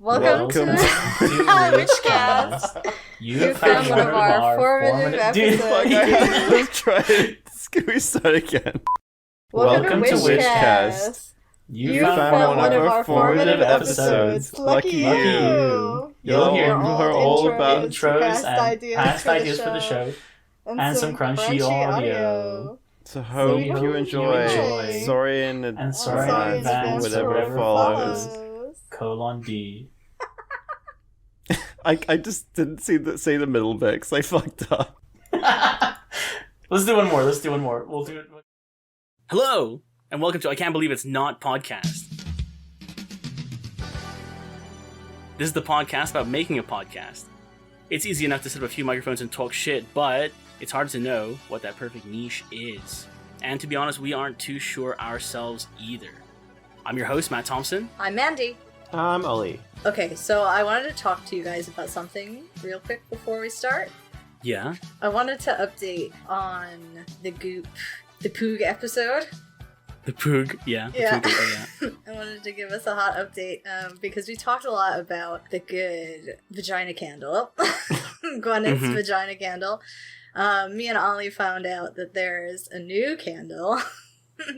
Welcome to WhichCast. You found one of our formative episodes. Let's try it. Can we start again? Welcome to WhichCast. You found one of our formative episodes. Lucky you. You'll hear all about intros past and past ideas for the show. And some crunchy audio. So hope you enjoy. Sorry in advance for whatever follows. :D. I just didn't say the middle bit because I fucked up. Let's do one more. We'll do it. Hello, and welcome to I Can't Believe It's Not podcast. This is the podcast about making a podcast. It's easy enough to set up a few microphones and talk shit, but it's hard to know what that perfect niche is. And to be honest, we aren't too sure ourselves either. I'm your host, Matt Thompson. I'm Mandy. I'm Ollie. Okay, so I wanted to talk to you guys about something real quick before we start. Yeah? I wanted to update on the Poog episode. The Poog, yeah. Yeah. Poog, I wanted to give us a hot update because we talked a lot about the good vagina candle. Gwyneth's vagina candle. Me and Ollie found out that there's a new candle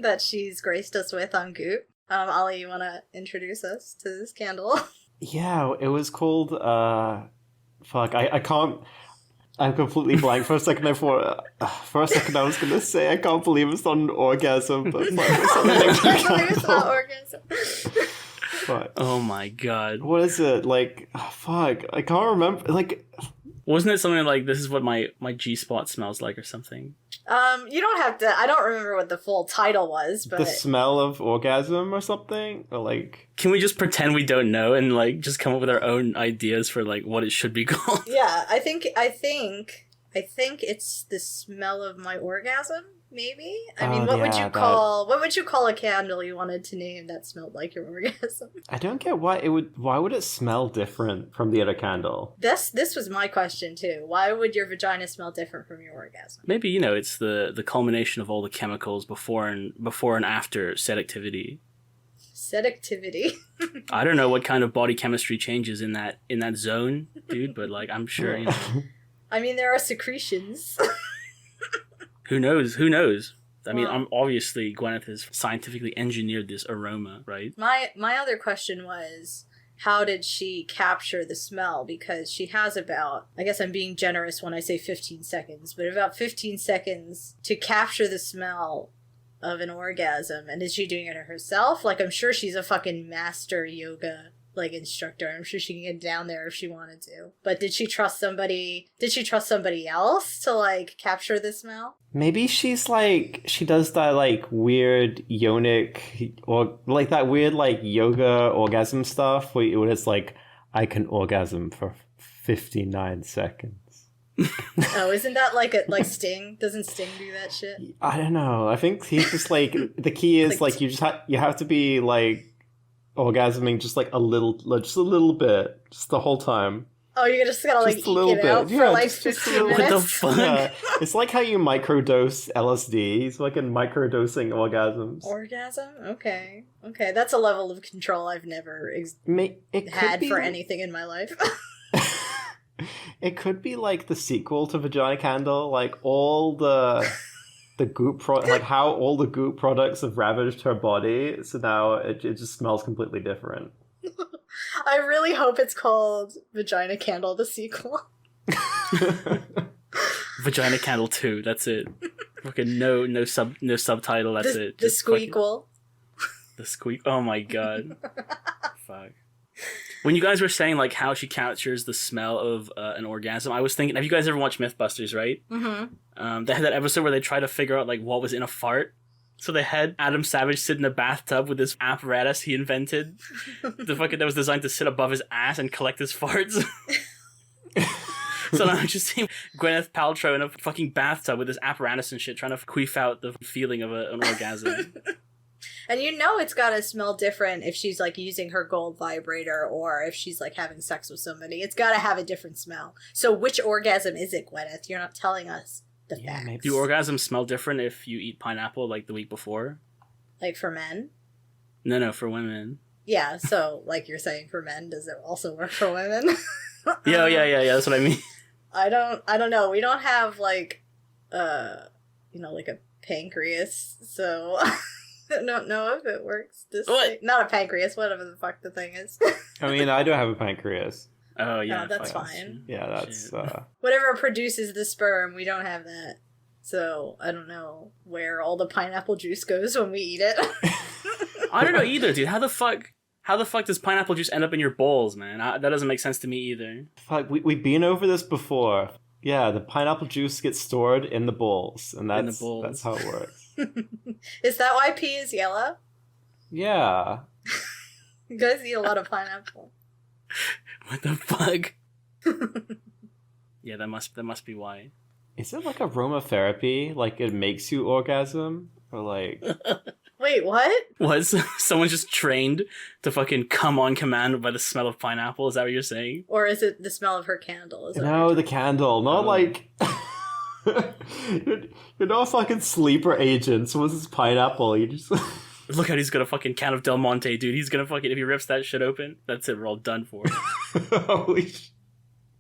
that she's graced us with on Goop. Ollie, you want to introduce us to this candle? Yeah, it was called, I can't, I'm completely blank. For a second I was going to say, I can't believe it's not an orgasm, but I believe it's not orgasm. But, oh my god. what is it? I can't remember, Wasn't it something like, this is what my G-spot smells like or something? You don't have to, I don't remember what the full title was, but... The smell of orgasm or something? Or Can we just pretend we don't know and just come up with our own ideas for what it should be called? Yeah, I think it's the smell of my orgasm, maybe? I mean, what would you call a candle you wanted to name that smelled like your orgasm? I don't get why would it smell different from the other candle? This was my question too. Why would your vagina smell different from your orgasm? Maybe, it's the culmination of all the chemicals before and after said activity. Said activity? I don't know what kind of body chemistry changes in that zone, dude, but I'm sure, I mean, there are secretions. Who knows? I mean, obviously Gwyneth has scientifically engineered this aroma, right? My other question was, how did she capture the smell? Because she has about, I guess I'm being generous when I say 15 seconds, but about 15 seconds to capture the smell of an orgasm. And is she doing it herself? I'm sure she's a fucking master yoga instructor. I'm sure she can get down there if she wanted to. But did she trust somebody else to capture the smell? Maybe she's she does that weird yonic or that weird yoga orgasm stuff where it's I can orgasm for 59 seconds. Oh, isn't that like Sting? Doesn't Sting do that shit? I don't know. I think he's just the key is you have to be orgasming just a little bit, just the whole time. Oh, you're just gotta just a little bit. Out for 15 minutes? What the fuck? Yeah. It's how you microdose LSD. He's microdosing orgasms. Orgasm? Okay, that's a level of control I've never had for anything in my life. It could be the sequel to Vagina Candle, all the goop how all the goop products have ravaged her body, so now it just smells completely different. I really hope it's called Vagina Candle, the sequel. Vagina Candle 2, that's it. Fucking no subtitle, that's it. The squeakquel. The squeak. Oh my god. Fuck. When you guys were saying how she captures the smell of an orgasm, I was thinking, have you guys ever watched Mythbusters, right? Mm-hmm. They had that episode where they tried to figure out what was in a fart. So they had Adam Savage sit in a bathtub with this apparatus he invented. That was designed to sit above his ass and collect his farts. So now I'm just seeing Gwyneth Paltrow in a fucking bathtub with this apparatus and shit trying to queef out the feeling of an orgasm. And it's gotta smell different if she's using her gold vibrator or if she's having sex with somebody. It's gotta have a different smell. So which orgasm is it, Gwyneth? You're not telling us the facts. Maybe. Do orgasms smell different if you eat pineapple the week before? For men? No, for women. Yeah, so like you're saying for men, does it also work for women? Yeah, that's what I mean. I don't know. We don't have like like a pancreas, so I don't know if it works this way. Not a pancreas, whatever the fuck the thing is. I mean, I don't have a pancreas. Oh yeah, that's fine. Yeah, that's whatever produces the sperm, we don't have that. So I don't know where all the pineapple juice goes when we eat it. I don't know either, dude. How the fuck does pineapple juice end up in your bowls, man? That doesn't make sense to me either. Fuck, we've been over this before. Yeah, the pineapple juice gets stored in the bowls, and that's how it works. Is that why pee is yellow? Yeah. You guys eat a lot of pineapple. What the fuck? Yeah, that must be why. Is it like aromatherapy? Like it makes you orgasm? Or like... Wait, what? Was someone just trained to fucking come on command by the smell of pineapple? Is that what you're saying? Or is it the smell of her candle? No, the candle. Not like... you're not a fucking sleeper agent. So what's this pineapple? You just... Look how he's got a fucking can of Del Monte, dude. He's gonna fucking... If he rips that shit open, that's it. We're all done for. Holy shit.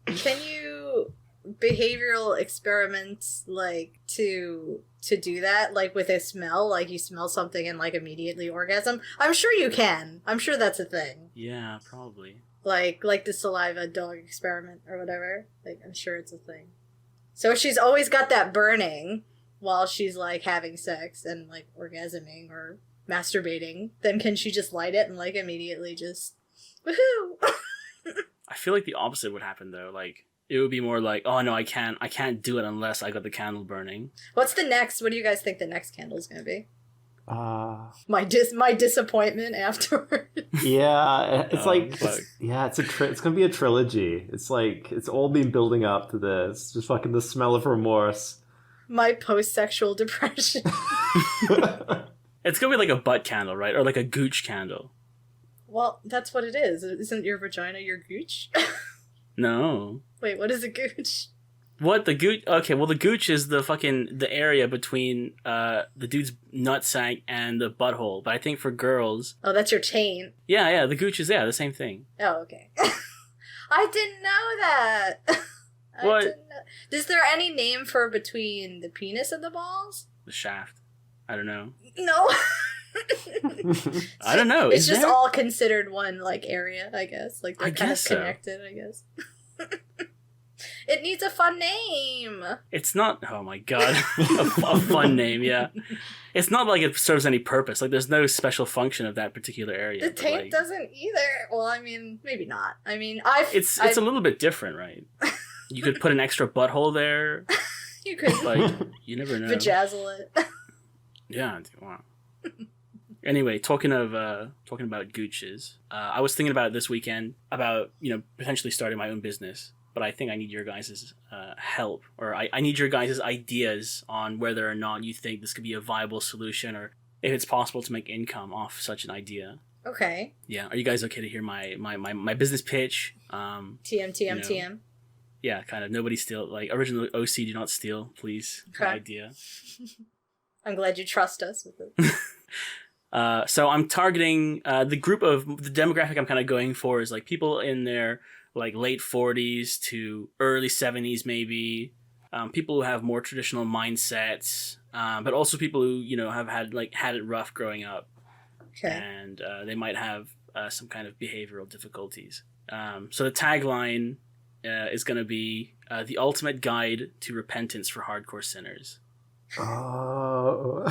Can you behavioral experiments like to do that, like with a smell, like you smell something and like immediately orgasm? I'm sure you can. I'm sure that's a thing. Yeah, probably. Like the saliva dog experiment or whatever. Like I'm sure it's a thing. So she's always got that burning while she's like having sex and like orgasming or masturbating. Then can she just light it and like immediately just woohoo? I feel like the opposite would happen though. Like it would be more like, oh no, I can't do it unless I got the candle burning. What's the next? What do you guys think the next candle is going to be? My disappointment afterward. Yeah, it's it's gonna be a trilogy. It's like it's all been building up to this. Just fucking the smell of remorse. My post-sexual depression. It's gonna be like a butt candle, right? Or like a gooch candle. Well, that's what it is. Isn't your vagina your gooch? No. Wait, what is a gooch? What, the gooch? Okay, well, the gooch is the area between the dude's nutsack and the butthole. But I think for girls... Oh, that's your chain. Yeah, the gooch is, the same thing. Oh, okay. I didn't know that. What? Is there any name for between the penis and the balls? The shaft. I don't know. No. I don't know. It's just all considered one, like, area, I guess. Like, they're kind of connected, I guess. It needs a fun name. It's not... Oh, my God. a fun name, yeah. It's not like it serves any purpose. Like, there's no special function of that particular area. The taint doesn't either. Well, I mean, maybe not. I mean, It's a little bit different, right? You could put an extra butthole there. You could. Like, you never know. Vajazzle it. Yeah, wow. Anyway, talking about gooches, I was thinking about it this weekend about, potentially starting my own business, but I think I need your guys' help, or I need your guys' ideas on whether or not you think this could be a viable solution, or if it's possible to make income off such an idea. Okay. Yeah, are you guys okay to hear my business pitch? TM. Yeah, kind of. Nobody steal, like, original OC, do not steal, please. Okay. Idea. I'm glad you trust us with it. So I'm targeting the demographic I'm kind of going for is like people in their like late 40s to early 70s maybe, people who have more traditional mindsets, but also people who have had it rough growing up. Okay. And they might have some kind of behavioral difficulties. So the tagline is going to be the ultimate guide to repentance for hardcore sinners. Oh.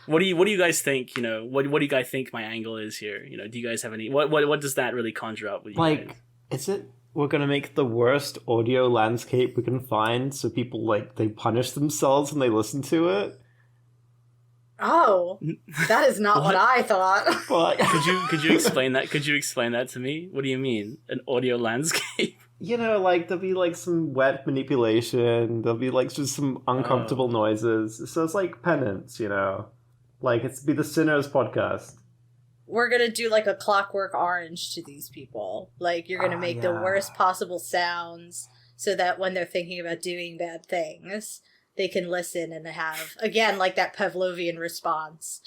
What do you guys think? What do you guys think my angle is here? Do you guys have any? What does that really conjure up with you guys? Is it we're gonna make the worst audio landscape we can find, so people they punish themselves when they listen to it? Oh, that is not what I thought. Could you explain that? Could you explain that to me? What do you mean, an audio landscape? There'll be some wet manipulation. There'll be just some uncomfortable noises. So it's like penance, it's be the Sinners podcast. We're gonna do a Clockwork Orange to these people. You're gonna make the worst possible sounds so that when they're thinking about doing bad things, they can listen and have, again, that Pavlovian response.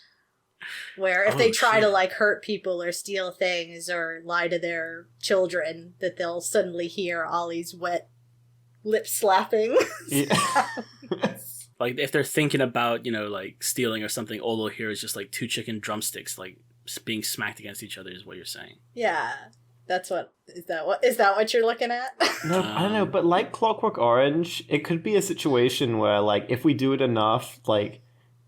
Where if they try shit. to like hurt people or steal things or lie to their children, that they'll suddenly hear Ollie's wet lip slapping. Yeah. Like if they're thinking about, like stealing or something, all they'll hear is just like 2 chicken drumsticks like being smacked against each other is what you're saying. Yeah. Is that what you're looking at? No, I don't know, but like Clockwork Orange, it could be a situation where like if we do it enough, like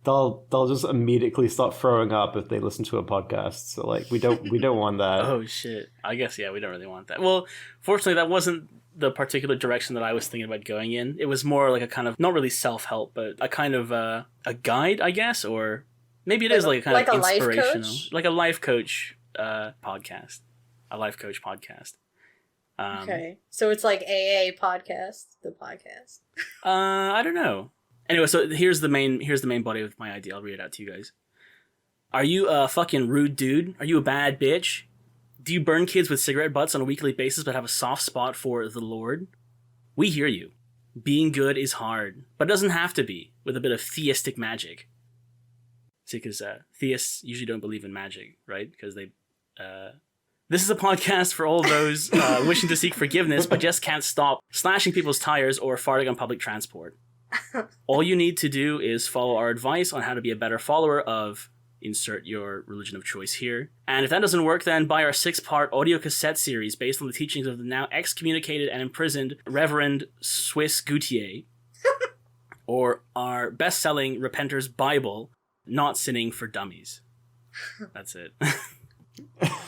they'll just immediately start throwing up if they listen to a podcast. So like we don't want that. Oh shit. I guess we don't really want that. Well, fortunately that wasn't the particular direction that I was thinking about going in. It was more like a kind of not really self-help, but a kind of a guide, I guess, or maybe it is like a kind of inspirational, like a life coach podcast. A life coach podcast. Okay. So it's like AA podcast, the podcast. I don't know. Anyway, so here's the main body of my idea. I'll read it out to you guys. Are you a fucking rude dude? Are you a bad bitch? Do you burn kids with cigarette butts on a weekly basis but have a soft spot for the Lord? We hear you. Being good is hard, but it doesn't have to be, with a bit of theistic magic. See, because theists usually don't believe in magic, right? Because they... This is a podcast for all those wishing to seek forgiveness but just can't stop slashing people's tires or farting on public transport. All you need to do is follow our advice on how to be a better follower of insert your religion of choice here. And if that doesn't work, then buy our 6-part audio cassette series based on the teachings of the now excommunicated and imprisoned Reverend Swiss Gutier, or our best-selling Repenter's Bible, Not Sinning for Dummies. That's it.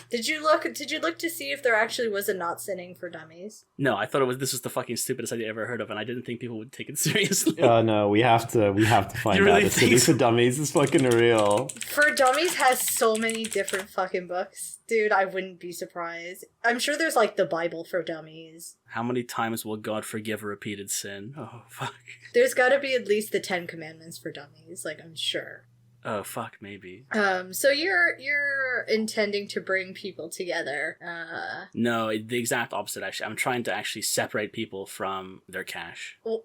Did you look to see if there actually was a Not Sinning for Dummies? No, I thought this was the fucking stupidest idea I ever heard of, and I didn't think people would take it seriously. No, we have to find You really out if think City so? for Dummies is fucking real. For Dummies has so many different fucking books. Dude, I wouldn't be surprised. I'm sure there's like the Bible for Dummies. How many times will God forgive a repeated sin? Oh, fuck. There's gotta be at least the 10 Commandments for Dummies, like I'm sure. Oh, fuck, maybe. So you're intending to bring people together. No, the exact opposite, actually. I'm trying to actually separate people from their cash. Well.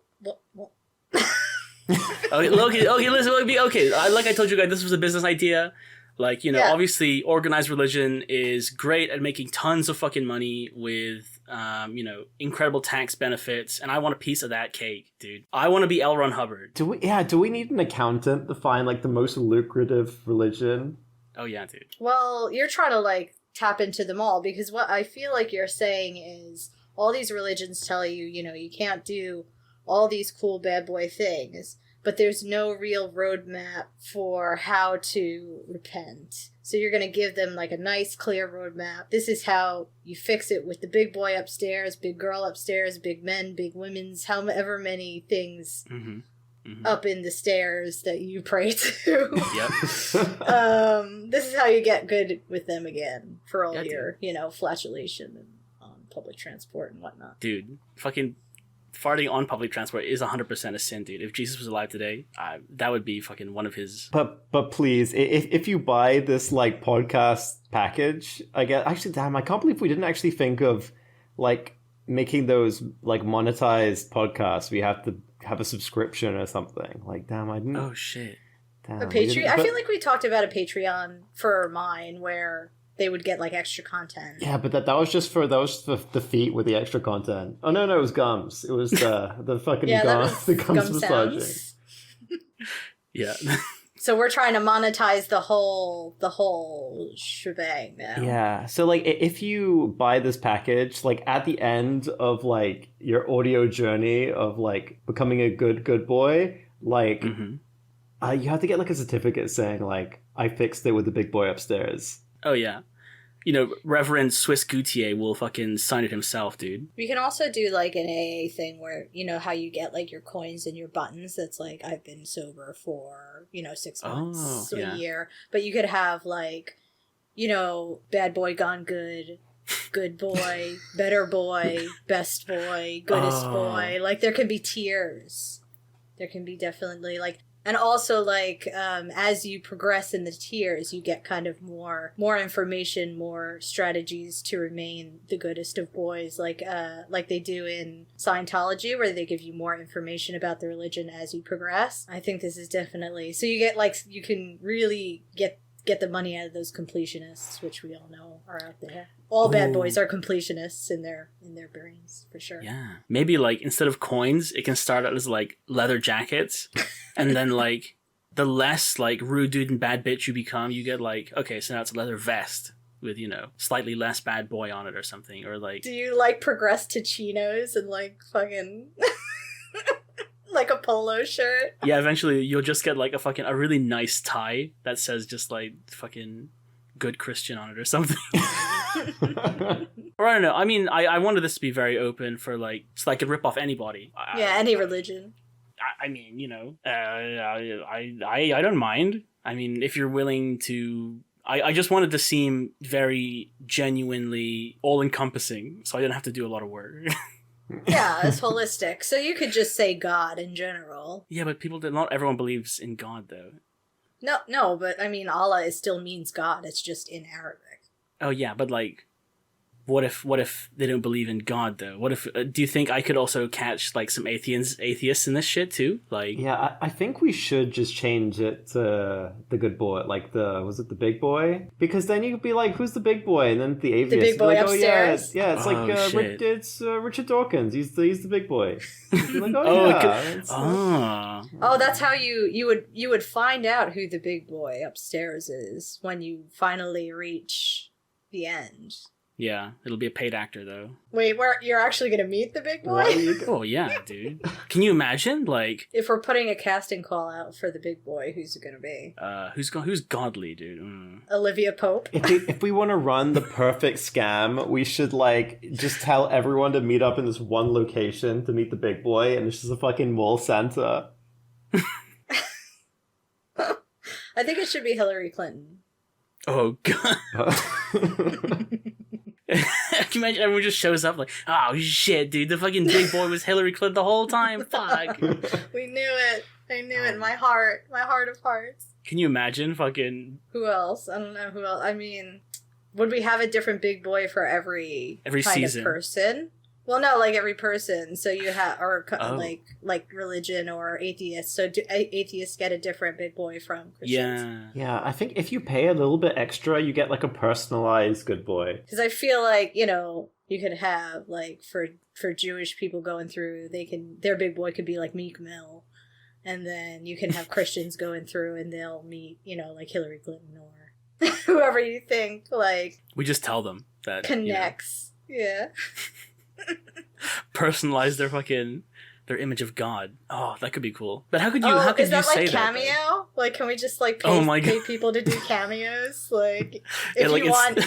Okay, listen, okay. Like I told you guys, this was a business idea. Like, obviously organized religion is great at making tons of fucking money with, incredible tax benefits, and I want a piece of that cake, dude. I want to be L. Ron Hubbard. Do we need an accountant to find like the most lucrative religion? Oh yeah, dude. Well, you're trying to like tap into them all, because what I feel like you're saying is all these religions tell you, you can't do all these cool bad boy things, but there's no real roadmap for how to repent. So you're going to give them like a nice, clear roadmap. This is how you fix it with the big boy upstairs, big girl upstairs, big men, big women's, however many things up in the stairs that you pray to. Yep. This is how you get good with them again for all your, flatulation and on public transport and whatnot. Dude, fucking farting on public transport is 100% a sin, dude. If Jesus was alive today, that would be fucking one of his... But please, if you buy this, like, podcast package, I guess... Actually, damn, I can't believe we didn't actually think of, like, making those, like, monetized podcasts. We have to have a subscription or something. Like, damn, I didn't... Oh, shit. Damn, A Patreon? I feel like we talked about a Patreon for mine where... they would get like extra content. Yeah, but that was just for the feet with the extra content. Oh no, it was gums. It was the fucking the gums massaging. Yeah. So we're trying to monetize the whole shebang now. Yeah. So like if you buy this package, like at the end of like your audio journey of like becoming a good boy, like you have to get like a certificate saying like I fixed it with the big boy upstairs. Oh, yeah. Reverend Swiss Gutier will fucking sign it himself, dude. We can also do, like, an AA thing where, how you get, like, your coins and your buttons. That's, like, I've been sober for, 6 months to a year. But you could have, like, bad boy gone good, good boy, better boy, best boy, goodest boy. Like, there can be tiers. There can be definitely, like... And also, like, as you progress in the tiers, you get kind of more information, more strategies to remain the goodest of boys, like they do in Scientology, where they give you more information about the religion as you progress. I think this is definitely... So you get, like, you can really get get the money out of those completionists, which we all know are out there. All bad boys are completionists in their brains, for sure. Yeah. Maybe, like, instead of coins, it can start out as, like, leather jackets. And then, like, the less, like, rude dude and bad bitch you become, you get, like, okay, so now it's a leather vest with, you know, slightly less bad boy on it or something. Or, like... Do you, like, progress to chinos and, like, fucking... like a polo shirt? Yeah, eventually you'll just get, like, a really nice tie that says just, like, fucking good Christian on it or something. Or I don't know. I mean, I wanted this to be very open for, like, so I could rip off anybody. Yeah, any religion. I mean, you know, I don't mind. I mean, if you're willing to... I just wanted to seem very genuinely all-encompassing, so I didn't have to do a lot of work. Yeah, it's holistic. So you could just say God in general. Yeah, but not everyone believes in God, though. No, but I mean, Allah still means God. It's just in Arabic. Oh yeah, but like, what if they don't believe in God though? What if do you think I could also catch like some atheists in this shit too? Like, yeah, I think we should just change it to the good boy, like was it the big boy? Because then you could be like, who's the big boy? And then the atheist, the big boy like, upstairs. Oh, yeah, it's like it's Richard Dawkins. He's the big boy. You're like, That's how you would find out who the big boy upstairs is when you finally reach the end. Yeah, it'll be a paid actor though. Wait, you're actually gonna meet the big boy? Oh yeah, dude. Can you imagine, like, if we're putting a casting call out for the big boy, who's it gonna be? Who's godly, dude? Olivia Pope. If we want to run the perfect scam, we should like just tell everyone to meet up in this one location to meet the big boy, and it's just a fucking mall center. I think it should be Hillary Clinton. Oh god. Can you imagine everyone just shows up like, oh shit, dude, the fucking big boy was Hillary Clinton the whole time. Fuck. We knew it. I knew it. My heart of hearts. Can you imagine fucking... Who else? I don't know who else. I mean, would we have a different big boy for every kind season of person? Well, no, like every person. So you have, or like religion or atheists. So do atheists get a different big boy from Christians? Yeah. I think if you pay a little bit extra, you get like a personalized good boy. Because I feel like, you know, you could have like for Jewish people going through, their big boy could be like Meek Mill, and then you can have Christians going through and they'll meet, you know, like Hillary Clinton or whoever you think like. We just tell them that connects. You know. Yeah. Personalize their image of God. Oh, that could be cool. But how could you is that say like cameo? That, like, can we just like pay people to do cameos? Like, if you want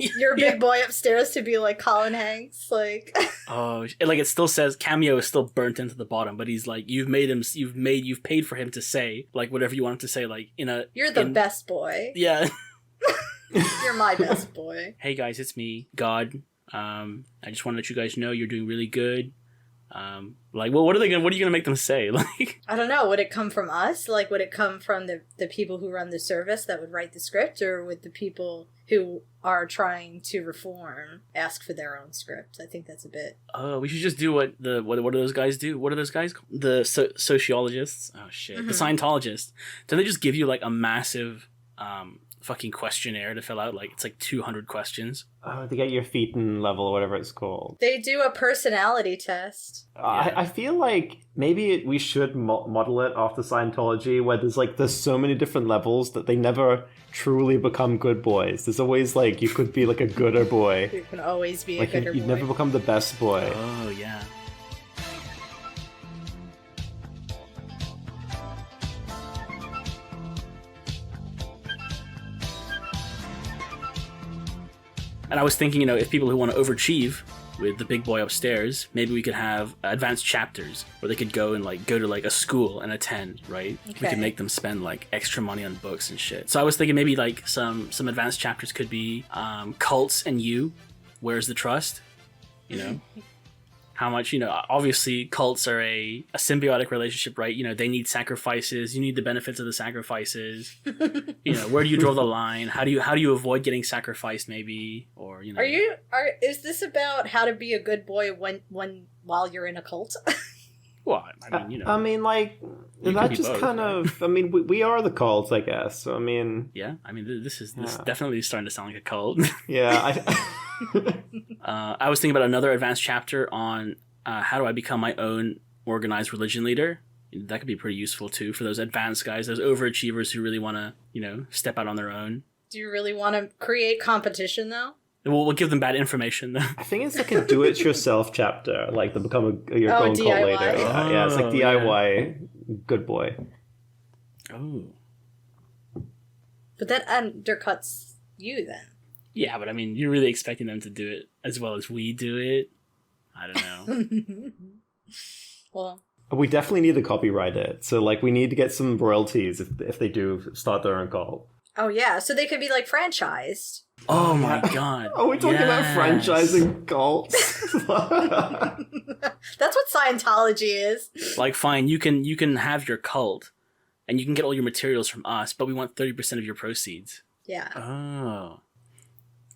your big boy upstairs to be like Colin Hanks, like. Oh, like it still says cameo is still burnt into the bottom, but he's like you've paid for him to say like whatever you want him to say, like you're the best boy. Yeah. You're my best boy. Hey guys, it's me, God. I just want to let you guys know you're doing really good. Like, well, what are you gonna make them say? Like, I don't know. Would it come from us? Like, would it come from the people who run the service that would write the script, or would the people who are trying to reform ask for their own script? I think that's a bit. We should just do what do those guys do? What are those guys called? The sociologists? Oh shit, the Scientologists. Don't they just give you like a massive fucking questionnaire to fill out? Like it's like 200 questions. To get your Phaeton level or whatever it's called. They do a personality test. I feel like maybe we should model it after Scientology, where there's so many different levels that they never truly become good boys. There's always like you could be like a gooder boy. You can always be like a gooder boy. You'd never become the best boy. Oh yeah. And I was thinking, if people who want to overachieve with the big boy upstairs, maybe we could have advanced chapters where they could go to like a school and attend, right? Okay. We could make them spend like extra money on books and shit. So I was thinking maybe like some advanced chapters could be cults and you. Where's the trust? How much, obviously cults are a symbiotic relationship, right? They need sacrifices. You need the benefits of the sacrifices. Where do you draw the line? How do you avoid getting sacrificed maybe? Or, is this about how to be a good boy while you're in a cult? Well, I mean, I mean, like, that just both, kind of... I mean, we are the cult, I guess. So, I mean... Yeah, I mean, this is definitely starting to sound like a cult. Yeah, I was thinking about another advanced chapter on how do I become my own organized religion leader. That could be pretty useful, too, for those advanced guys, those overachievers who really want to, step out on their own. Do you really want to create competition, though? We'll give them bad information, though. I think it's like a do-it-yourself chapter, like to become your own cult DIY. leader. Yeah, it's like DIY good boy. Oh. But that undercuts you, then. Yeah, but I mean, you're really expecting them to do it as well as we do it? I don't know. Well... We definitely need to copyright it. So, like, we need to get some royalties if they do start their own cult. Oh, yeah. So they could be, like, franchised. Oh, my God. Are we talking about franchising cults? That's what Scientology is. Like, fine, you can have your cult, and you can get all your materials from us, but we want 30% of your proceeds. Yeah. Oh.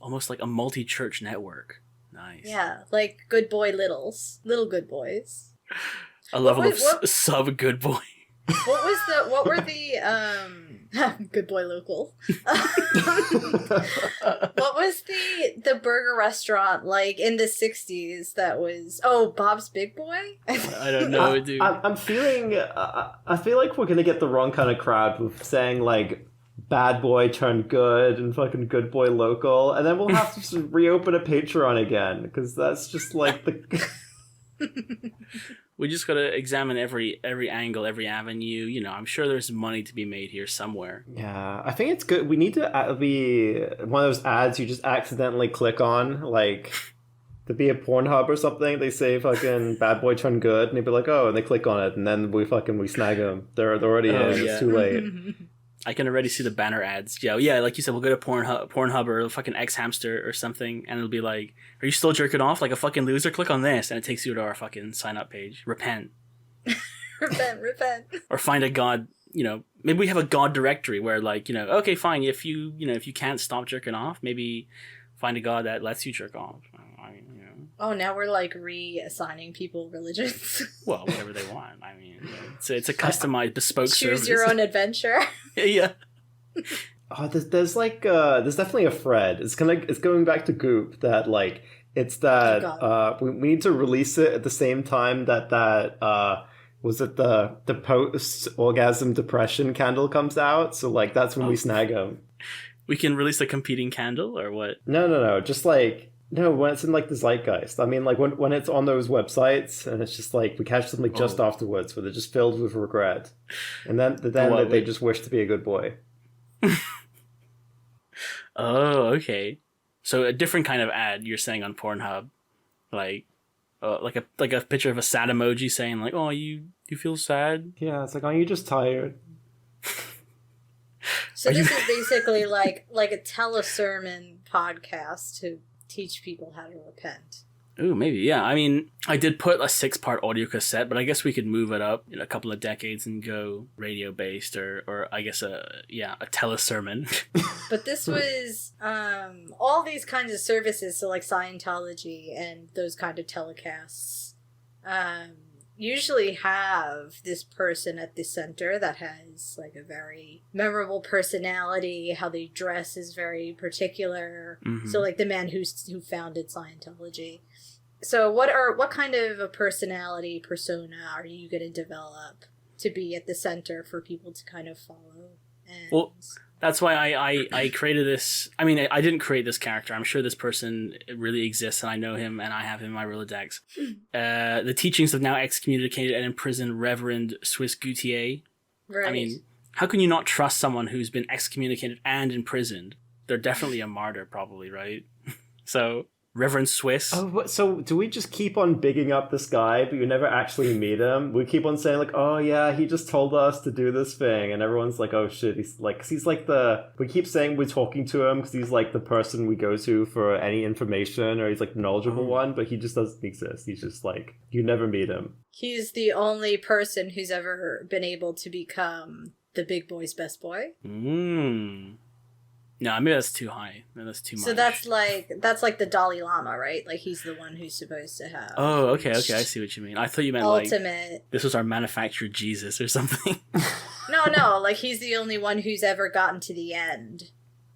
Almost like a multi-church network. Nice. Yeah, like good boy littles. Little good boys. A level of sub-good boy. What were the good boy local? What was the burger restaurant like in the 60s that was Bob's Big Boy? I don't know, dude. I'm feeling I feel like we're gonna get the wrong kind of crowd with saying like bad boy turned good and fucking good boy local, and then we'll have to just reopen a Patreon again because that's just like the We just gotta examine every angle, every avenue. I'm sure there's money to be made here somewhere. Yeah, I think it's good. We need to be one of those ads you just accidentally click on, like to be a Pornhub or something. They say fucking bad boy turned good, and they'd be like, oh, and they click on it, and then we snag them. They're already in. Yeah. It's too late. I can already see the banner ads. Yeah, like you said, we'll go to Pornhub or fucking X Hamster or something, and it'll be like, "Are you still jerking off like a fucking loser? Click on this," and it takes you to our fucking sign up page. Repent. repent. Or find a god. Maybe we have a god directory where, like, okay, fine. If you can't stop jerking off, maybe find a god that lets you jerk off. Oh, now we're like reassigning people religions. Well, whatever they want. I mean, it's a customized, bespoke service. Choose your own adventure. Yeah. Oh, there's definitely a thread. It's going back to Goop that like it's that we need to release it at the same time that was it the post orgasm depression candle comes out. So like that's when we snag them. We can release a competing candle or what? No. Just like. No, when it's in like the zeitgeist. I mean, like when it's on those websites, and it's just like we catch them like just afterwards, where they're just filled with regret, and then they just wish to be a good boy. Oh, okay. So a different kind of ad you're saying on Pornhub, like a picture of a sad emoji saying like, "Oh, you feel sad?" Yeah, it's like, "Are you just tired?" So this is basically like a telesermon podcast to teach people how to repent. Ooh, maybe, yeah. I mean, I did put a 6-part audio cassette, but I guess we could move it up in a couple of decades and go radio-based or I guess a telesermon. But this was all these kinds of services, so like Scientology and those kind of telecasts, usually have this person at the center that has like a very memorable personality. How they dress is very particular. Mm-hmm. So like the man who founded Scientology. So what kind of a personality persona are you going to develop to be at the center for people to kind of follow? Well, that's why I created this. I mean, I didn't create this character. I'm sure this person really exists, and I know him, and I have him in my Rolodex. The teachings of now excommunicated and imprisoned Reverend Swiss Gutier. Right. I mean, how can you not trust someone who's been excommunicated and imprisoned? They're definitely a martyr, probably, right? So, Reverend Swiss. Oh, so do we just keep on bigging up this guy, but you never actually meet him? We keep on saying like, oh yeah, he just told us to do this thing, and everyone's like, oh shit, he's like, 'cause he's like we keep saying we're talking to him because he's like the person we go to for any information, or he's like the knowledgeable one, but he just doesn't exist. He's just like, you never meet him. He's the only person who's ever been able to become the big boy's best boy. No, maybe that's too high. Maybe that's too much. So that's like the Dalai Lama, right? Like he's the one who's supposed to have. Oh, okay. I see what you mean. I thought you meant ultimate. This was our manufactured Jesus or something. No. Like he's the only one who's ever gotten to the end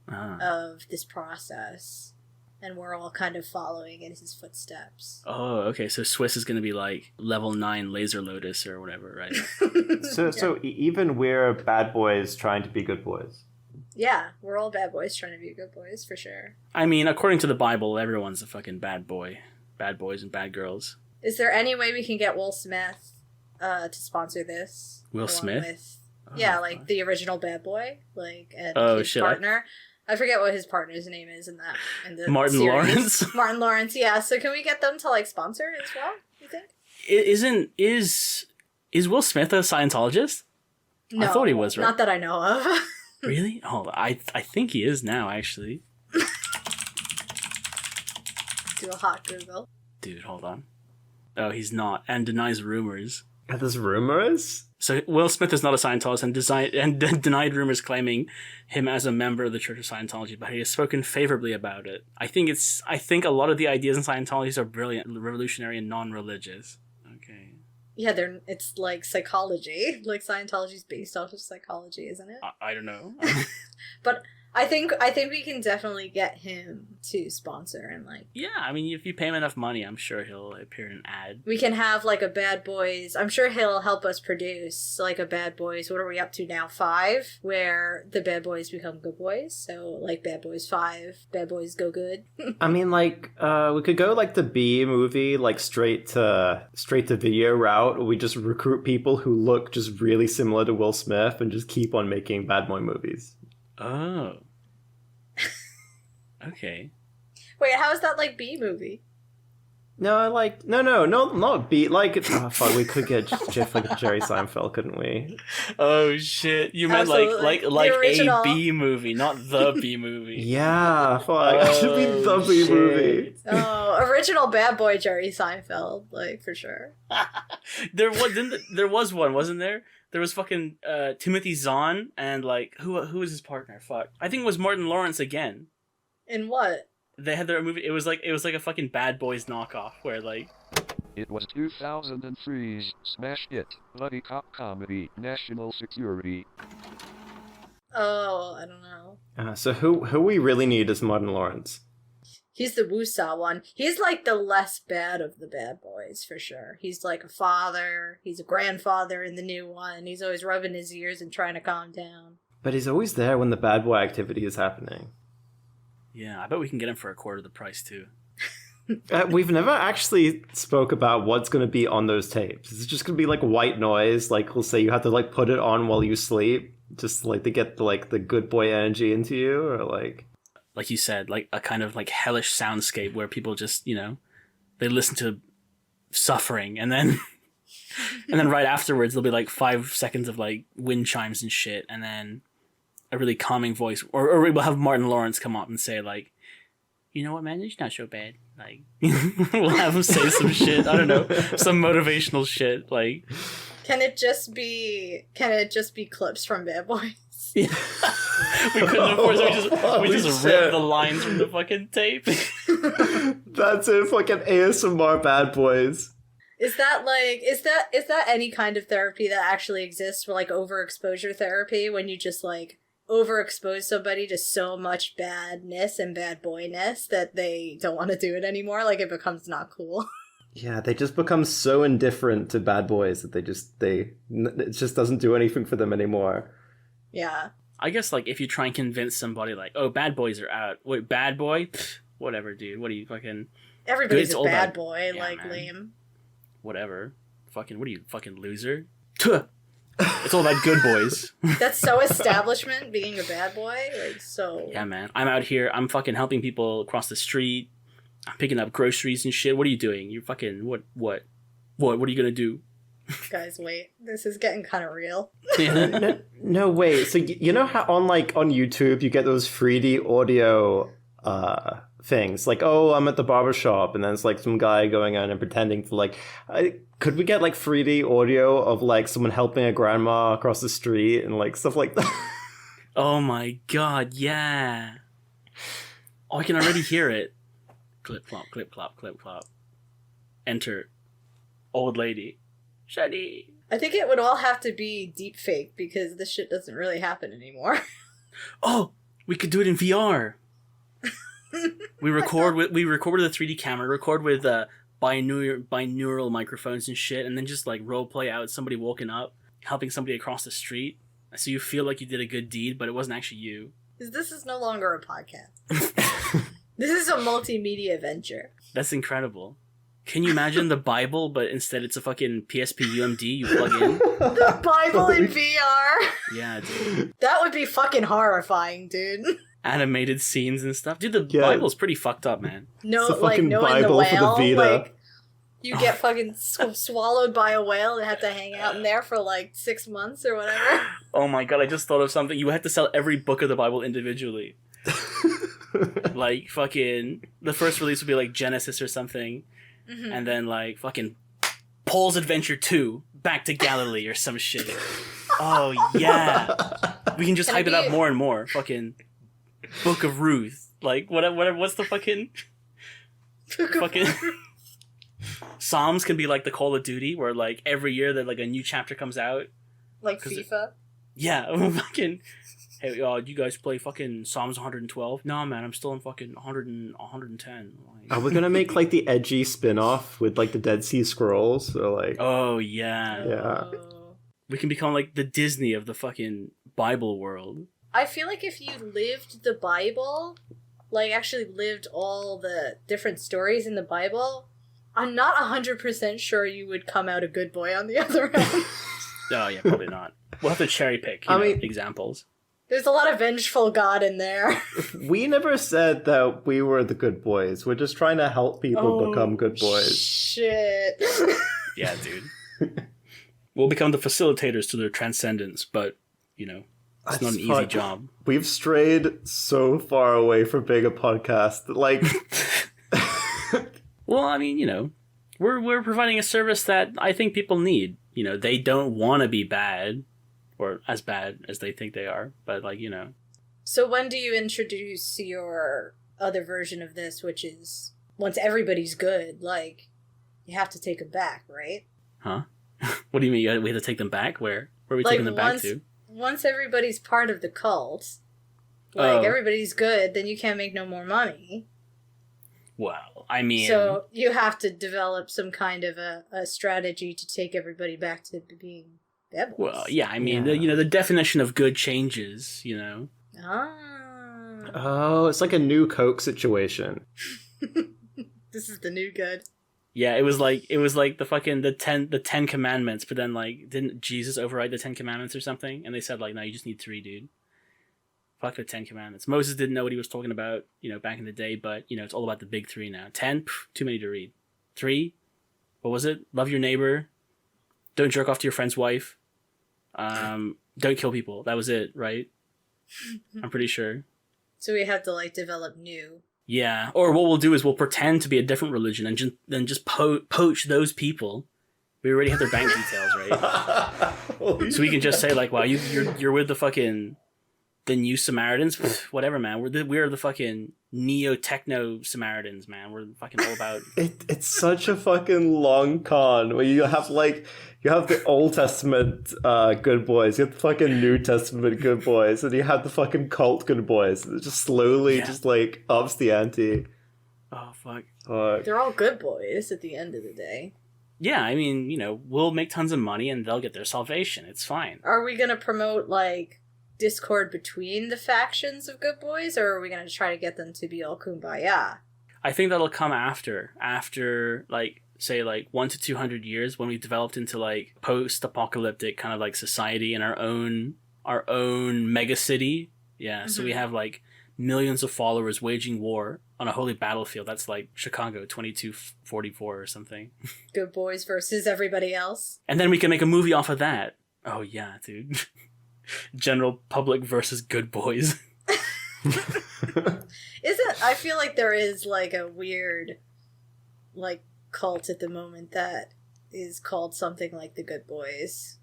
of this process, and we're all kind of following in his footsteps. Oh, okay. So Swiss is going to be like level 9 Laser Lotus or whatever, right? So even we're bad boys trying to be good boys. Yeah, we're all bad boys trying to be good boys, for sure. I mean, according to the Bible, everyone's a fucking bad boy. Bad boys and bad girls. Is there any way we can get Will Smith to sponsor this? Will Smith? Like the original bad boy, and his shit, partner. I forget what his partner's name is in the Martin series. Lawrence? Martin Lawrence, yeah. So can we get them to, like, sponsor as well, you think? Is Will Smith a Scientologist? No, I thought he was, right? Not that I know of. Really? Hold on. I think he is now, actually. Do a hot Google. Dude, hold on. Oh, he's not, and denies rumors. Are those rumors? So Will Smith is not a Scientologist and denied rumors claiming him as a member of the Church of Scientology, but he has spoken favorably about it. I think a lot of the ideas in Scientology are brilliant, revolutionary, and non-religious. Okay. Yeah, it's like psychology. Like Scientology's based off of psychology, isn't it? I don't know. But I think we can definitely get him to sponsor and like. Yeah, I mean, if you pay him enough money, I'm sure he'll appear in an ad. We can have like a Bad Boys. I'm sure he'll help us produce like a Bad Boys. What are we up to now? 5, where the bad boys become good boys. So like Bad Boys 5, Bad Boys Go Good. I mean, like we could go like the B movie, like straight to video route. Where we just recruit people who look just really similar to Will Smith and just keep on making bad boy movies. Oh. Okay. Wait, how is that like B movie? No, not B. Like, oh fuck, we could get like Jerry Seinfeld, couldn't we? Oh shit! You meant like original... a B movie, not the B movie. Yeah, fuck. It should be the B shit. movie. Oh, original bad boy Jerry Seinfeld, like for sure. There was one, wasn't there? There was fucking Timothy Zahn and like who was his partner? Fuck, I think it was Martin Lawrence again. In what? They had their movie. It was like a fucking Bad Boys knockoff where like. It was 2003's smash hit, buddy cop comedy, National Security. Oh, I don't know. So who we really need is Martin Lawrence. He's the Wusa one. He's like the less bad of the bad boys, for sure. He's like a father. He's a grandfather in the new one. He's always rubbing his ears and trying to calm down. But he's always there when the bad boy activity is happening. Yeah, I bet we can get him for a quarter of the price, too. We've never actually spoke about what's going to be on those tapes. Is it just going to be like white noise? Like, we'll say you have to like put it on while you sleep, just like to get like the good boy energy into you, or like you said, like a kind of like hellish soundscape where people just, they listen to suffering, and then right afterwards there'll be like 5 seconds of like wind chimes and shit, and then a really calming voice, or we'll have Martin Lawrence come up and say like, you know what, man, it's not so bad. Like, we'll have him say some shit. I don't know, some motivational shit. Like, can it just be clips from Bad Boys? Yeah. We couldn't, of course. We just ripped the lines from the fucking tape. That's it. Fucking ASMR Bad Boys. Is that any kind of therapy that actually exists for like overexposure therapy, when you just like overexpose somebody to so much badness and bad boyness that they don't want to do it anymore? Like, it becomes not cool. Yeah, they just become so indifferent to bad boys that it just doesn't do anything for them anymore. Yeah. I guess like if you try and convince somebody like, oh, bad boys are out. Wait, bad boy? Pfft, whatever, dude. What are you fucking... Everybody's a bad boy, yeah, like, man. Lame. Whatever. Fucking, what are you, fucking loser? Tuh. It's all about good boys. That's so establishment, being a bad boy. Like, so... Yeah, man. I'm out here. I'm fucking helping people across the street. I'm picking up groceries and shit. What are you doing? You fucking... What are you gonna do? Guys, wait. This is getting kind of real. No, wait. So you know how on YouTube you get those 3D audio things? Like, oh, I'm at the barbershop, and then it's like some guy going on and pretending to like... could we get like 3D audio of like someone helping a grandma across the street and like stuff like that? Oh my god, yeah. Oh, I can already hear it. Clip clop, clip clop, clip clop. Enter old lady. Shady. I think it would all have to be deep fake because this shit doesn't really happen anymore. Oh, we could do it in VR. We record with a 3D camera, record with binaural microphones and shit, and then just like role play out somebody walking up, helping somebody across the street. So you feel like you did a good deed, but it wasn't actually you. This is no longer a podcast. This is a multimedia venture. That's incredible. Can you imagine the Bible, but instead it's a fucking PSP UMD you plug in? The Bible in VR? Yeah, dude. That would be fucking horrifying, dude. Animated scenes and stuff. Dude, the Bible's pretty fucked up, man. No, It's the like fucking knowing the Bible for the whale, Vita. like you get fucking swallowed by a whale and have to hang out in there for like 6 months or whatever. Oh my god, I just thought of something. You had to sell every book of the Bible individually. Like, fucking... The first release would be like Genesis or something. Mm-hmm. And then like fucking Paul's Adventure 2, Back to Galilee or some shit. Oh yeah. We can just hype it up more and more. Fucking Book of Ruth. Like whatever what's the fucking Psalms can be like the Call of Duty where like every year that like a new chapter comes out. Like FIFA? Yeah, fucking hey, you guys play fucking Psalms 112? No, man, I'm still in fucking 110. Like... Are we gonna make like the edgy spin-off with like the Dead Sea Scrolls? Or like... Oh, yeah. Yeah. We can become like the Disney of the fucking Bible world. I feel like if you lived the Bible, like actually lived all the different stories in the Bible, I'm not 100% sure you would come out a good boy on the other end. Oh, yeah, probably not. We'll have to cherry pick examples. There's a lot of vengeful God in there. We never said that we were the good boys. We're just trying to help people become good boys. Shit. Yeah, dude. We'll become the facilitators to their transcendence, but, you know, it's not an easy job. We've strayed so far away from being a podcast. Like... Well, I mean, you know, we're providing a service that I think people need. You know, they don't want to be bad. Or as bad as they think they are, but like, you know. So when do you introduce your other version of this, which is once everybody's good, like, you have to take them back, right? Huh? What do you mean we have to take them back? Where are we taking them back to? Once everybody's part of the cult, like, everybody's good, then you can't make no more money. Well, I mean... So you have to develop some kind of a strategy to take everybody back to being... Devils. Well, yeah, I mean, the definition of good changes, you know. Oh, it's like a new Coke situation. This is the new good. Yeah, it was like the 10 commandments, but then like didn't Jesus override the 10 commandments or something? And they said like, no, you just need 3, dude. Fuck the 10 commandments. Moses didn't know what he was talking about, you know, back in the day, but you know, it's all about the big 3 now. 10, too many to read. 3, what was it? Love your neighbor. Don't jerk off to your friend's wife. Don't kill people. That was it, right? I'm pretty sure. So we have to like develop new. Yeah, or what we'll do is we'll pretend to be a different religion and then just poach those people. We already have their bank details, right? So we can just say like, "Wow, you're with the New Samaritans, whatever, man. We're the fucking neo-techno Samaritans, man. We're fucking all about..." It's such a fucking long con where you have the Old Testament good boys, you have the fucking New Testament good boys, and you have the fucking cult good boys. It just slowly just like ups the ante. Oh, fuck. They're all good boys at the end of the day. Yeah, I mean, you know, we'll make tons of money and they'll get their salvation. It's fine. Are we gonna promote like discord between the factions of good boys, or are we going to try to get them to be all kumbaya? I think that'll come after like say like 100 to 200 years when we've developed into like post-apocalyptic kind of like society and our own mega city. Yeah, mm-hmm. So we have like millions of followers waging war on a holy battlefield. That's like Chicago 2244 or something. Good boys versus everybody else. And then we can make a movie off of that. Oh yeah, dude. General public versus good boys. I feel like there is like a weird like cult at the moment that is called something like the Good Boys.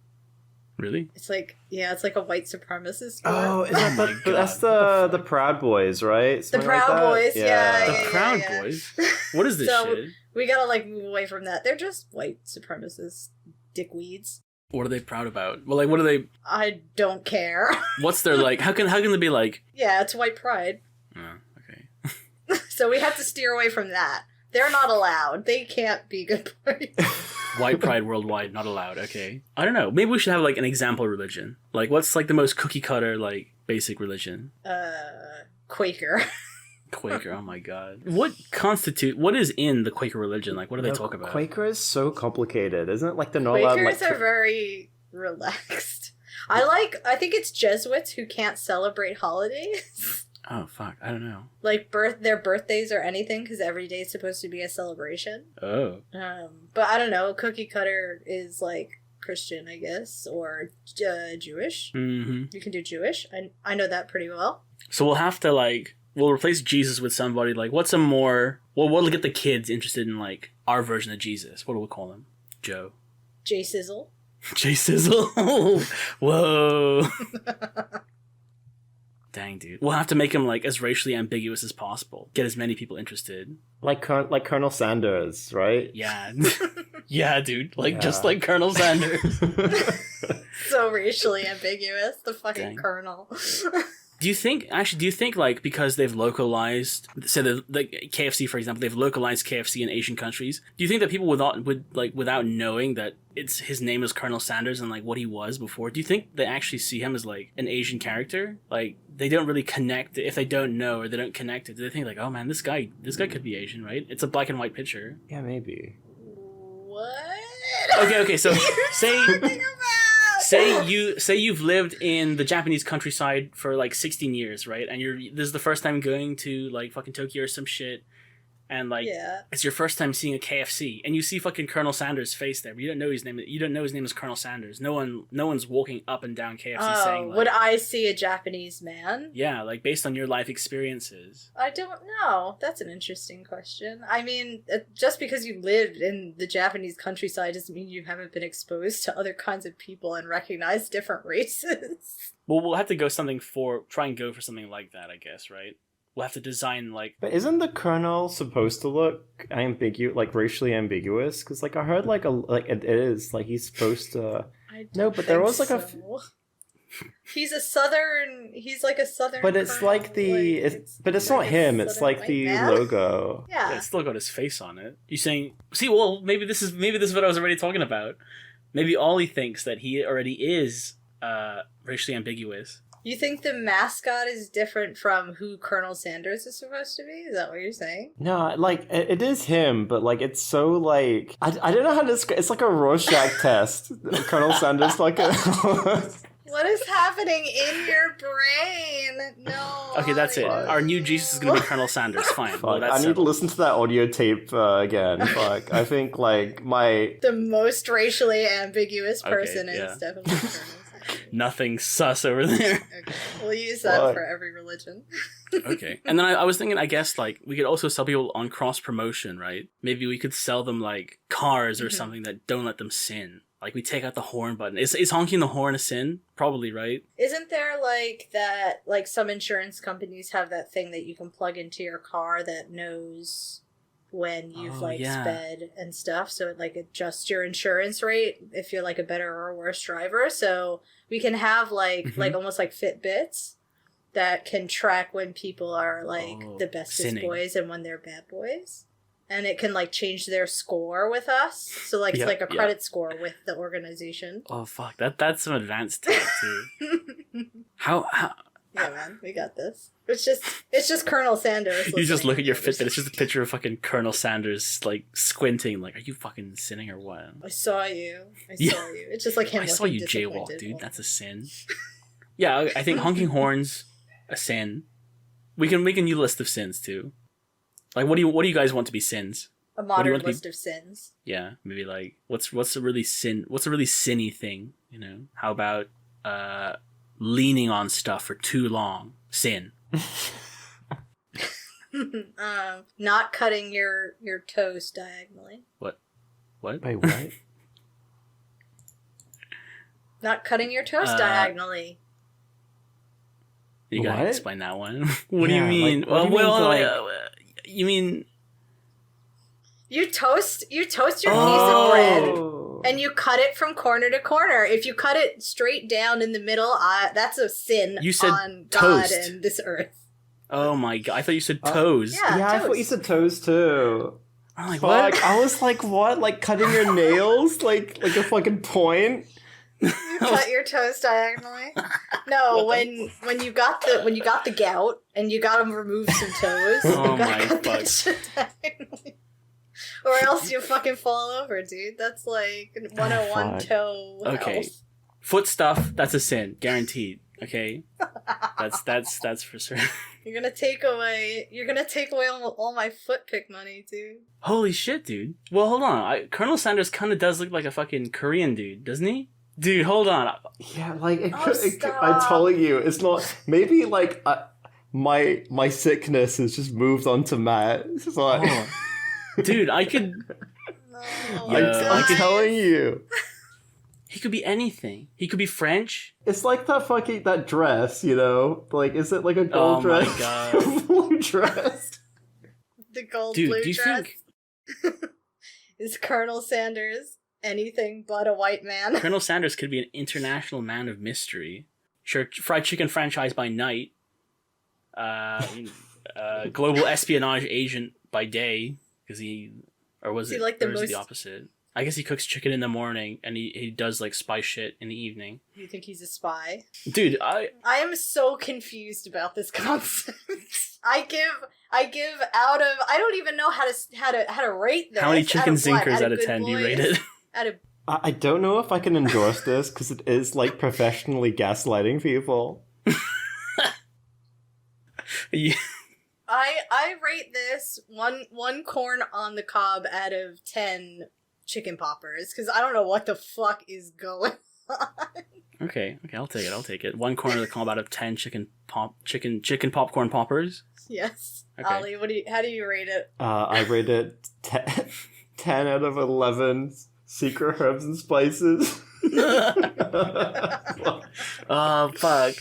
Really? It's like, yeah, it's like a white supremacist. Oh, is that my the, God. that's the Proud Boys, right? The Something Proud like that? Boys, yeah. The Proud Boys? What is this So, shit? we gotta like move away from that. They're just white supremacist dickweeds. What are they proud about? Well, like, what are they? I don't care. What's their like? How can they be like? Yeah, it's white pride. Oh, okay. So we have to steer away from that. They're not allowed. They can't be good boys. White pride worldwide, not allowed. Okay. I don't know. Maybe we should have like an example religion. Like, what's like the most cookie cutter like basic religion? Quaker. Quaker. Oh my God. What is in the Quaker religion? Like, what do they talk about? Quaker is so complicated, isn't it? Like they're not allowed. Quakers Like, are very relaxed. I think it's Jesuits who can't celebrate holidays. Oh fuck, I don't know. Like their birthdays or anything, because every day is supposed to be a celebration. Oh. But I don't know. Cookie cutter is like Christian, I guess, or Jewish. Mm-hmm. You can do Jewish. I know that pretty well. So we'll have to like we'll replace Jesus with somebody like what's a more we'll get the kids interested in like our version of Jesus. What do we call him? Joe. J Sizzle. J Sizzle. Whoa. Dang, dude. We'll have to make him like as racially ambiguous as possible. Get as many people interested. like Colonel Sanders, right? Yeah. Yeah, dude. Like just Yeah. like Colonel Sanders. So racially ambiguous. The fucking Dang. colonel. Do you think like because they've localized, say the KFC for example, they've localized KFC in Asian countries? Do you think that people without knowing that his name is Colonel Sanders and like what he was before? Do you think they actually see him as like an Asian character? Like they don't really connect if they don't know or they don't connect it. Do they think like, oh man, this guy could be Asian, right? It's a black and white picture. Yeah, maybe. What? Okay. So say. Talking about? Say you've lived in the Japanese countryside for like 16 years, right? And this is the first time going to like fucking Tokyo or some shit, and like it's your first time seeing a KFC, and you see fucking Colonel Sanders' face there, but you don't know his name. You don't know his name is Colonel Sanders. No one's walking up and down KFC saying like, would I see a Japanese man? yeah, like based on your life experiences. I don't know. That's an interesting question. I mean, just because you lived in the Japanese countryside doesn't mean you haven't been exposed to other kinds of people and recognized different races. Well, we'll have to try and go for something like that, I guess, right? We'll have to design like. But isn't the Colonel supposed to look like racially ambiguous? Because like I heard like it is like he's supposed to. No, but there was like He's like a southern. But it's colonel, like but it's not him. It's like the logo. Yeah. It's still got his face on it. You saying? See, well, maybe this is what I was already talking about. Maybe Ollie thinks that he already is racially ambiguous. You think the mascot is different from who Colonel Sanders is supposed to be? Is that what you're saying? No, like it is him, but like it's so like I don't know how to describe. It's like a Rorschach test. Colonel Sanders like a. What is happening in your brain? No. Okay, that's it. Ollie. Our new Jesus is going to be Colonel Sanders. Fine. Well, Fuck, that's I need to settled. listen to that audio tape again. Fuck, I think like my. The most racially ambiguous Okay, person yeah. is definitely Colonel Sanders. Nothing sus over there. Okay, we'll use that What? for every religion. Okay. And then I was thinking, I guess, like, we could also sell people on cross-promotion, right? Maybe we could sell them, like, cars or something that don't let them sin. Like, we take out the horn button. Is honking the horn a sin? Probably, right? Isn't there like that, like some insurance companies have that thing that you can plug into your car that knows when you've sped and stuff, so it like adjusts your insurance rate if you're like a better or worse driver. So we can have like almost like Fitbits that can track when people are like the bestest sinning. boys and when they're bad boys, and it can like change their score with us. So like it's like a credit score with the organization. Oh fuck, that's some advanced tech too. How Yeah, man, we got this. It's just Colonel Sanders. you just look at your listening. Fitbit, it's just a picture of fucking Colonel Sanders like squinting, like, are you fucking sinning or what? I saw you. Yeah. Saw you. It's just like him. I saw looking you disappointed. jaywalk, dude. That's a sin. Yeah, I think honking horns, a sin. We can make a new list of sins too. Like, what do you guys want to be sins? A do you modern want to be- list of sins. Yeah, maybe like what's a really sinny thing? You know, how about leaning on stuff for too long? Sin. Not cutting your toes diagonally. What? Wait, what? Not cutting your toast diagonally. You gotta What? explain that one. What do you mean? Like, what do you mean, you mean... You toast your piece of bread, Oh. and you cut it from corner to corner. If you cut it straight down in the middle, that's a sin You said on toast. God and this earth. Oh my god, I thought you said toes. Yeah, Yeah, I toast. thought you said toes too. I'm like, Fuck, what? I was like, what? Like cutting your nails? Like a fucking point? You cut your toast diagonally. No, when you got the gout and you got to remove some toes, Oh you gotta my cut that fuck. shit diagonally. Or else you fucking fall over, dude. That's like 101 Fuck. toe Okay. health. Foot stuff, that's a sin. Guaranteed. Okay? That's for sure. You're gonna take away all my foot pick money, dude. Holy shit, dude. Well, hold on. Colonel Sanders kind of does look like a fucking Korean dude, doesn't he? Dude, hold on. Yeah, like Oh, I'm stop. telling you, it's not. Maybe like my sickness has just moved on to Matt. It's like, Oh. Dude, I could... No, Yeah. I'm guys. telling you, He could be anything. He could be French. it's like that dress, you know? Like, is it like a Oh gold my dress? God. Blue dress. The gold Dude, blue do you dress. think Is Colonel Sanders anything but a white man? Colonel Sanders could be an international man of mystery? Sure, fried chicken franchise by night. Global espionage agent by day, because was he it like the or is it the most- opposite? I guess he cooks chicken in the morning and he does like spy shit in the evening. You think he's a spy? Dude, I am so confused about this concept. I give out of I don't even know how to rate this. how many Out chicken of what? zinkers out of of Good 10 do you Boys? rate it? Out of I don't know if I can endorse this because it is like professionally gaslighting people. Yeah. I rate this one corn on the cob out of 10 chicken poppers because I don't know what the fuck is going on. Okay, I'll take it. One corner of the comb out of 10 chicken popcorn poppers. Yes, Okay. Ollie, how do you rate it? I rate it 10 out of 11 secret herbs and spices. Oh fuck.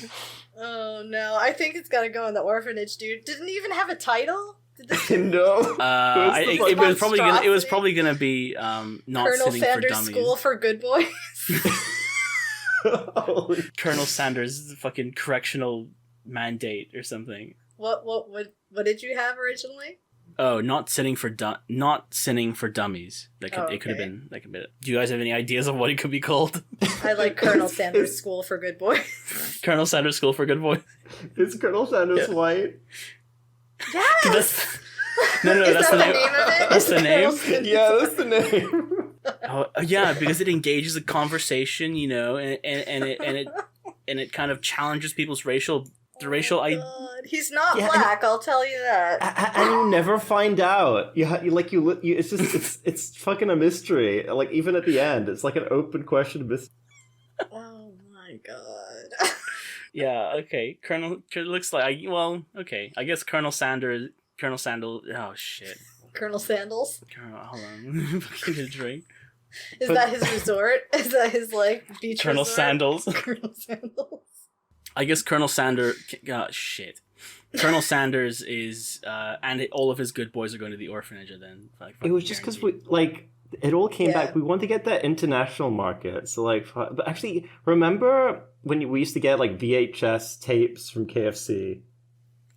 Oh no, I think it's gotta go in the orphanage, dude. Didn't he even have a title? Did this No. It was probably gonna be not Colonel sitting for Sanders dummies. School for Good Boys? Holy- Colonel Sanders' fucking correctional mandate or something. What did you have originally? Oh, not sinning for dummies. It could have been. That could be it. Do you guys have any ideas of what it could be called? I like Colonel Sanders School for Good Boys. Colonel Sanders School for Good Boys. Is Colonel Sanders Yeah. white? Yes. No, Is that's that the the name. name of it? That's the name? Colonel Sanders- Yeah, that's the name. Oh, yeah, because it engages a conversation, you know, and it kind of challenges people's racial God. He's not Yeah, black, I'll tell you that. And you never find out. It's just it's fucking a mystery. Like even at the end, it's like an open question mystery. Oh my god. Yeah, okay. Looks like okay. I guess Colonel Sanders. Oh shit. Colonel Sandals? Hold on. Fucking get a drink. Is that his resort? Is that his beach Colonel resort? Sandals. Colonel Sandals. I guess Colonel Sanders. Shit. Colonel Sanders is, and all of his good boys are going to the orphanage. And then It was just because it all came Yeah. back. We want to get that international market. So but actually, remember when we used to get like VHS tapes from KFC?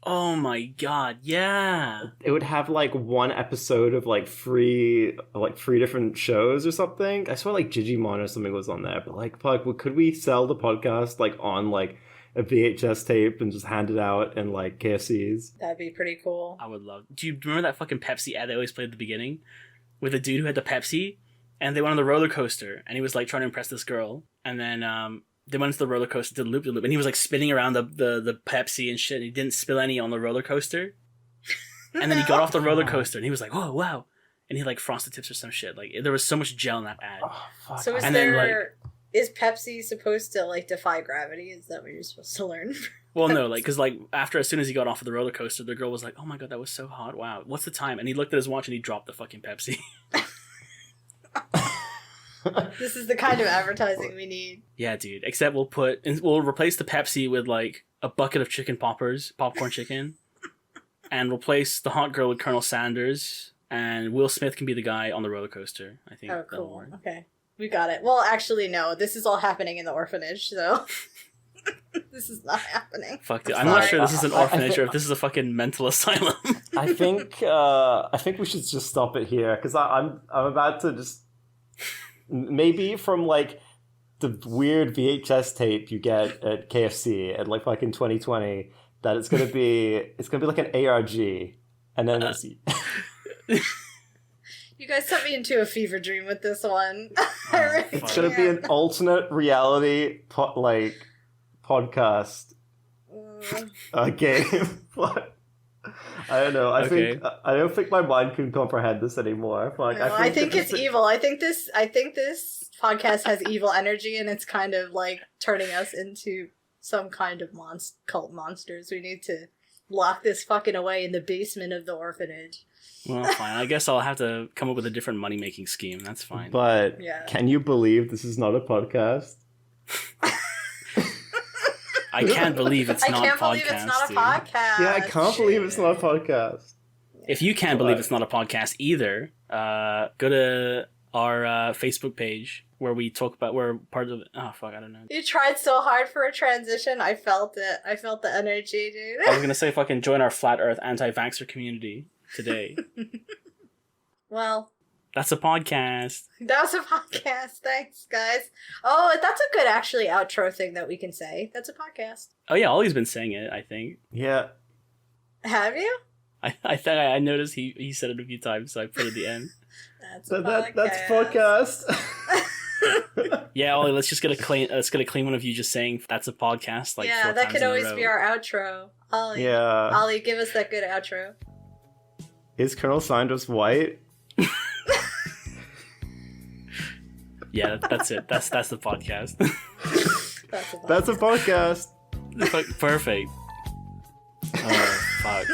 Oh my god! Yeah. It would have like one episode of like three different shows or something. I swear like Digimon or something was on there. But like, fuck, could we sell the podcast like on like a VHS tape and just hand it out in like KFCs? That'd be pretty cool. I would love. Do you remember that fucking Pepsi ad they always played at the beginning, with the dude who had the Pepsi, and they went on the roller coaster, and he was like trying to impress this girl, and then they went into the roller coaster, did loop, and he was like spinning around the Pepsi and shit, and he didn't spill any on the roller coaster, and then he got off the roller coaster, and he was like, "Oh wow," and he like frosted tips or some shit. Like there was so much gel in that ad. Oh, fuck. So And then, is Pepsi supposed to defy gravity? Is that what you're supposed to learn? Well, no, because as soon as he got off of the roller coaster, the girl was like, "Oh my god, that was so hot! Wow, what's the time?" And he looked at his watch and he dropped the fucking Pepsi. This is the kind of advertising we need. Yeah, dude. Except we'll replace the Pepsi with like a bucket of chicken poppers, popcorn chicken, and replace the hot girl with Colonel Sanders, and Will Smith can be the guy on the roller coaster. I think. Oh, that'll cool. work. Okay. We got it. Well, actually, no. This is all happening in the orphanage, so... This is not happening. Fuck, dude. I'm not sure this is an orphanage or if this is a fucking mental asylum. I think we should just stop it here because I'm about to just maybe from like the weird VHS tape you get at KFC at like fucking 2020 that it's gonna be like an ARG and then it's You guys sent me into a fever dream with this one. It's gonna be an alternate reality podcast game. But I don't know. I don't think my mind can comprehend this anymore. Like, no, I think it's evil. I think this podcast has evil energy, and it's kind of like turning us into some kind of cult monsters. We need to lock this fucking away in the basement of the orphanage. Well, fine. I guess I'll have to come up with a different money-making scheme. That's fine. But can you believe this is not a podcast? I can't believe it's not a podcast. I can't believe it's not a podcast. Yeah, I can't believe it's not a podcast. If you can't believe it's not a podcast either, go to our Facebook page where we talk about, we're part of, oh fuck, I don't know. You tried so hard for a transition. I felt it. I felt the energy, dude. I was going to say fucking join our flat earth anti-vaxxer community today. Well. That's a podcast. That was a podcast. Thanks, guys. Oh, that's a good, actually, outro thing that we can say. That's a podcast. Oh, yeah, Ollie's been saying it, I think. Yeah. Have you? I noticed he said it a few times, so I put it at the end. That's a podcast. That's podcast. Yeah, Ollie, let's get a clean one of you just saying that's a podcast. Like, yeah, that could always be our outro. Ollie. Yeah. Ollie, give us that good outro. Is Colonel Sanders white? Yeah, that's it. That's the podcast. That's a podcast. Perfect. Oh, fuck.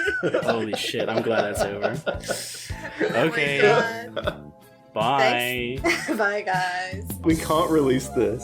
Holy shit, I'm glad that's over. Okay. Oh Bye. Bye, guys. We can't release this.